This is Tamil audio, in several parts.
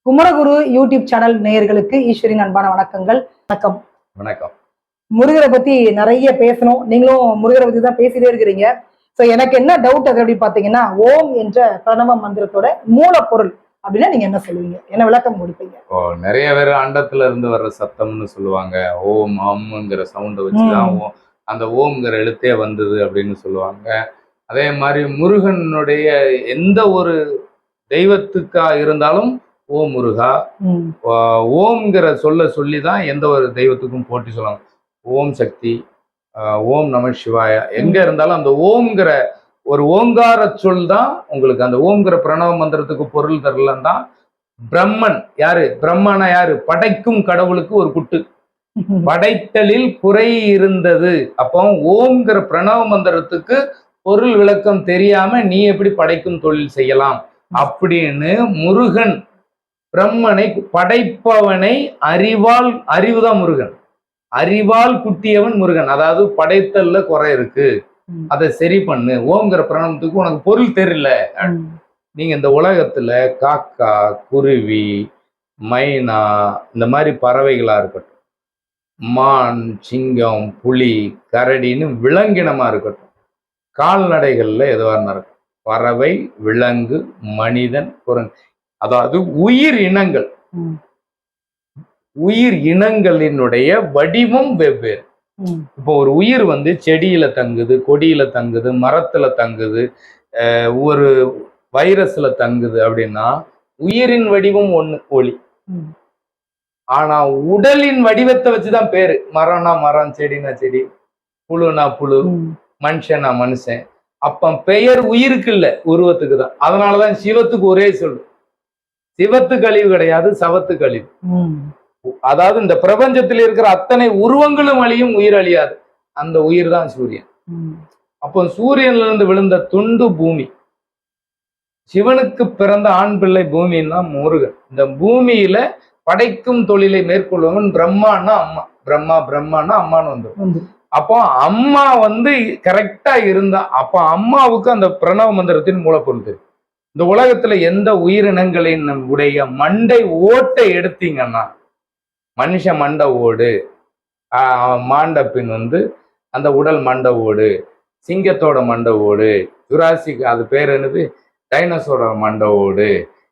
குமரகுரு யூடியூப் சேனல் நேயர்களுக்கு ஈஸ்வரின் அன்பான வணக்கங்கள். வணக்கம். வணக்கம். முருகரை பத்தி நிறைய பேசணும். நீங்களும் முருகரை பத்தி தான் பேசிட்டே இருக்கிறீங்க. சோ எனக்கு என்ன டவுட் அது அப்படின்னு பாத்தீங்கன்னா, ஓம் என்ற பிரணவ மந்திரத்தோட மூலப்பொருள் அப்படின்னா நீங்க என்ன சொல்லுவீங்க, என்ன விளக்கம் கொடுப்பீங்க? நிறைய பேர் அண்டத்துல இருந்து வர்ற சத்தம்னு சொல்லுவாங்க. ஓம் அம்ங்கிற சவுண்டை வச்சுதான் அந்த ஓம்ங்கிற எழுத்தே வந்தது அப்படின்னு சொல்லுவாங்க. அதே மாதிரி முருகனுடைய எந்த ஒரு தெய்வத்துக்கா இருந்தாலும் ஓம் முருகா, ஓம்ங்கிற சொல்லிதான் எந்த ஒரு தெய்வத்துக்கும் போட்டி சொல்லுவாங்க. ஓம் சக்தி, ஓம் நம சிவாய, எங்க இருந்தாலும் அந்த ஓம்ங்கிற ஒரு ஓங்கார சொல் தான் உங்களுக்கு. அந்த ஓம்ங்கிற பிரணவ மந்திரத்துக்கு பொருள் தரலன்னு தான் பிரம்மன் யாரு, பிரம்மனா யாரு, படைக்கும் கடவுளுக்கு ஒரு குட்டு, படைத்தலில் குறை இருந்தது. அப்போ ஓம்ங்கிற பிரணவ மந்திரத்துக்கு பொருள் விளக்கம் தெரியாம நீ எப்படி படைக்கும் தொழில் செய்யலாம் அப்படின்னு முருகன் பிரம்மனை படைப்பவனை அறிவுதான் முருகன், அறிவால் குட்டியவன் முருகன். அதாவது படைத்தல்ல குறை இருக்கு, அதை சரி பண்ணு. ஓம்ங்கிற பிரணவத்துக்கு உனக்கு பொருள் தெரியல. நீங்க இந்த உலகத்துல காக்கா, குருவி, மைனா, இந்த மாதிரி பறவைகளா இருக்கட்டும், மான், சிங்கம், புலி, கரடின்னு விலங்கினமா இருக்கட்டும், கால்நடைகள்ல எதுவா இருக்கும், பறவை, விலங்கு, மனிதன், குரங்கு, அதாவது உயிர் இனங்கள், உயிர் இனங்களினுடைய வடிவம் வெவ்வேறு. இப்போ ஒரு உயிர் செடியில தங்குது, கொடியில தங்குது, மரத்துல தங்குது, ஒரு வைரஸ்ல தங்குது அப்படின்னா உயிரின் வடிவம் ஒண்ணு ஒளி. ஆனா உடலின் வடிவத்தை வச்சுதான் பேரு. மரம்னா மரம், செடினா செடி, புழுனா புழு, மனுஷனா மனுஷன். அப்ப பெயர் உயிருக்கு இல்ல, உருவத்துக்கு தான். அதனாலதான் சிவத்துக்கு ஒரே சொல்லு, சிவத்து கழிவு கிடையாது, சவத்து கழிவு. அதாவது இந்த பிரபஞ்சத்தில் இருக்கிற அத்தனை உருவங்களும் அழியும், உயிர் அழியாது. அந்த உயிர் தான் சூரியன். அப்போ சூரியன்ல இருந்து விழுந்த துண்டு பூமி. சிவனுக்கு பிறந்த ஆண் பிள்ளை பூமின்னா முருகன். இந்த பூமியில படைக்கும் தொழிலை மேற்கொள்வவன் பிரம்மான்னா அம்மா, பிரம்மான்னா அம்மான்னு வந்து. அப்போ அம்மா கரெக்டா இருந்தா, அப்ப அம்மாவுக்கு அந்த பிரணவ மந்திரத்தின் மூலப்பொருள் தெரியும். இந்த உலகத்துல எந்த உயிரினங்களின் உடைய மண்டை ஓட்டை எடுத்தீங்கன்னா, மனுஷ மண்டை ஓடு, மாண்ட பின் அந்த உடல் மண்டை ஓடு, சிங்கத்தோட மண்டை ஓடு, ஜுராசிக் அது பேர் என்னது, டைனோசரோட மண்டை ஓடு.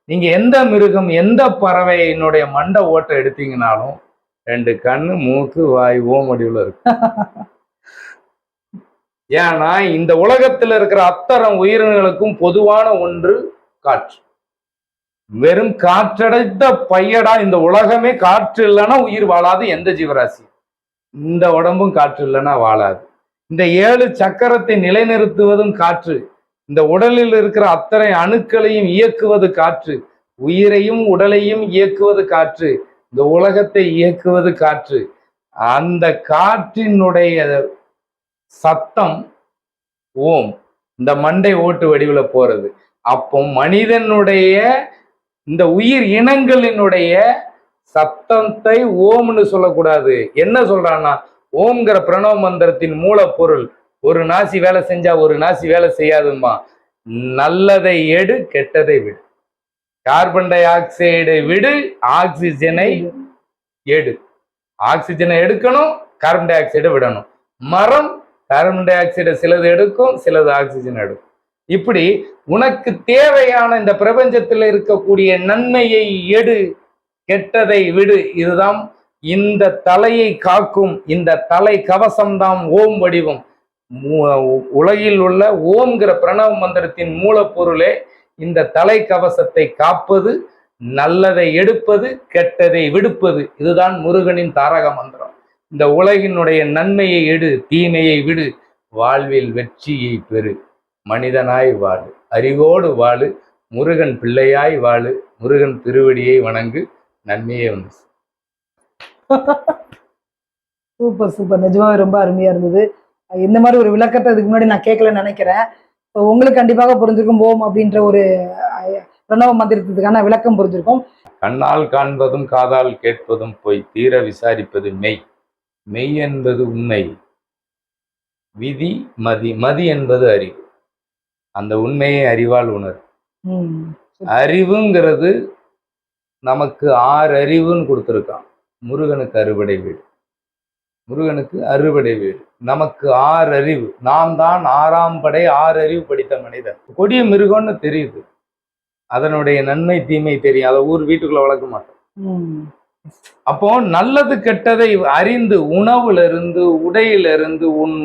நீங்க எந்த மிருகம், எந்த பறவையினுடைய மண்டை ஓட்டை எடுத்தீங்கன்னாலும் 2 கண்ணு, மூக்கு, வாய், ஓம் வடிவுல இருக்கு. ஏன்னா இந்த உலகத்துல இருக்கிற அத்தனை உயிரினங்களுக்கும் பொதுவான ஒன்று காற்று. வெறும் காற்றடைத்த பையடா இந்த உலகமே. காற்று இல்லைன்னா உயிர் வாழாது எந்த ஜீவராசி. இந்த உடம்பும் காற்று இல்லைன்னா வாழாது. இந்த 7 சக்கரத்தை நிலைநிறுத்துவதும் காற்று. இந்த உடலில் இருக்கிற அத்தனை அணுக்களையும் இயக்குவது காற்று. உயிரையும் உடலையும் இயக்குவது காற்று. இந்த உலகத்தை இயக்குவது காற்று. அந்த காற்றினுடைய சத்தம் ஓம், இந்த மண்டை ஓட்டு வடிவுல போறது. அப்போ மனிதனுடைய இந்த உயிர் இனங்களினுடைய சத்தத்தை ஓம்னு சொல்லக்கூடாது. என்ன சொல்றான்னா, ஓம்ங்கிற பிரணவ மந்திரத்தின் மூலப்பொருள் ஒரு நாசி வேலை செஞ்சா ஒரு நாசி வேலை செய்யாதுமா. நல்லதை எடு, கெட்டதை விடு. கார்பன் டை ஆக்சைடை விடு, ஆக்சிஜனை எடு. ஆக்சிஜனை எடுக்கணும், கார்பன் டை ஆக்சைடை விடணும். மரம் கார்பன் டை ஆக்சைடை சிலது எடுக்கும், சிலது ஆக்சிஜன் எடுக்கும். இப்படி உனக்கு தேவையான இந்த பிரபஞ்சத்தில் இருக்கக்கூடிய நன்மையை எடு, கெட்டதை விடு. இதுதான் இந்த தலையை காக்கும் இந்த தலை கவசம்தான் ஓம் வடிவம். உலகில் உள்ள ஓம்ங்கிற பிரணவ மந்திரத்தின் மூலப்பொருளே இந்த தலை கவசத்தை காப்பது, நல்லதை எடுப்பது, கெட்டதை விடுப்பது. இதுதான் முருகனின் தாரக மந்திரம். இந்த உலகினுடைய நன்மையை எடு, தீமையை விடு, வாழ்வில் வெற்றியை பெறு, மனிதனாய் வாழு, அறிவோடு வாழு, முருகன் பிள்ளையாய் வாழு, முருகன் திருவடியை வணங்கு, நன்மையே சூப்பர் சூப்பர். நிஜமாவே ரொம்ப அருமையா இருந்தது. இந்த மாதிரி ஒரு விளக்கத்தை இதுக்கு முன்னாடி நான் கேட்கலன்னு நினைக்கிறேன். உங்களுக்கு கண்டிப்பாக புரிஞ்சிருக்கும் ஓம் அப்படின்ற ஒரு பிரணவ மந்திரத்துக்கான விளக்கம் புரிஞ்சிருக்கும். கண்ணால் காண்பதும் காதால் கேட்பதும் பொய், தீர விசாரிப்பது மெய், மெய் என்பது உண்மை, விதி மதி, மதி என்பது அறிவு. அந்த உண்மையை அறிவால் உணர். அறிவுங்கிறது நமக்கு 6 அறிவுன்னு கொடுத்துருக்கான். முருகனுக்கு அறுபடை வீடு. முருகனுக்கு அறுபடை வீடு. நமக்கு 6 அறிவு. நாம் தான் 6ஆம் படை, 6 அறிவு படித்த மனிதன். கொடிய மிருகம்னு தெரியுது, அதனுடைய நன்மை தீமை தெரியும். அதை ஊர் வீட்டுக்குள்ள வளர்க்க மாட்டோம். அப்போ நல்லது கெட்டதை அறிந்து, உணவிலிருந்து உடையிலிருந்து உன்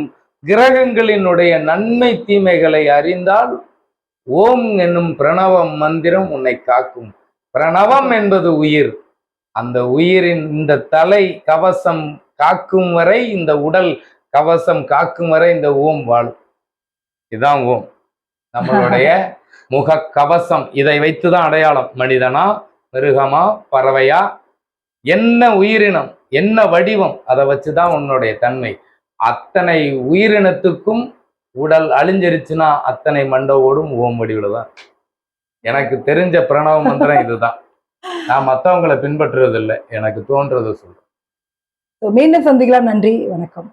கிரகங்களினுடைய நன்மை தீமைகளை அறிந்தால் ஓம் என்னும் பிரணவ மந்திரம் உன்னை காக்கும். பிரணவம் என்பது உயிர். அந்த உயிரின் இந்த தலை கவசம் காக்கும் வரை, இந்த உடல் கவசம் காக்கும் வரை இந்த ஓம் வாழும். இதுதான் ஓம், நம்மளுடைய முக கவசம். இதை வைத்துதான் அடையாளம். மனிதனா, மிருகமா, பறவையா, என்ன உயிரினம், என்ன வடிவம், அதை வச்சுதான் உன்னுடைய தன்மை. அத்தனை உயிரினத்துக்கும் உடல் அழிஞ்சிருச்சுன்னா அத்தனை மண்டவோடும் ஓம் வடிவில் தான். எனக்கு தெரிஞ்ச பிரணவ மந்திரம் இதுதான். நான் மற்றவங்களை பின்பற்றுறது இல்லை, எனக்கு தோன்றதை சொல்றேன். மீண்டும் சந்திக்கலாம். நன்றி, வணக்கம்.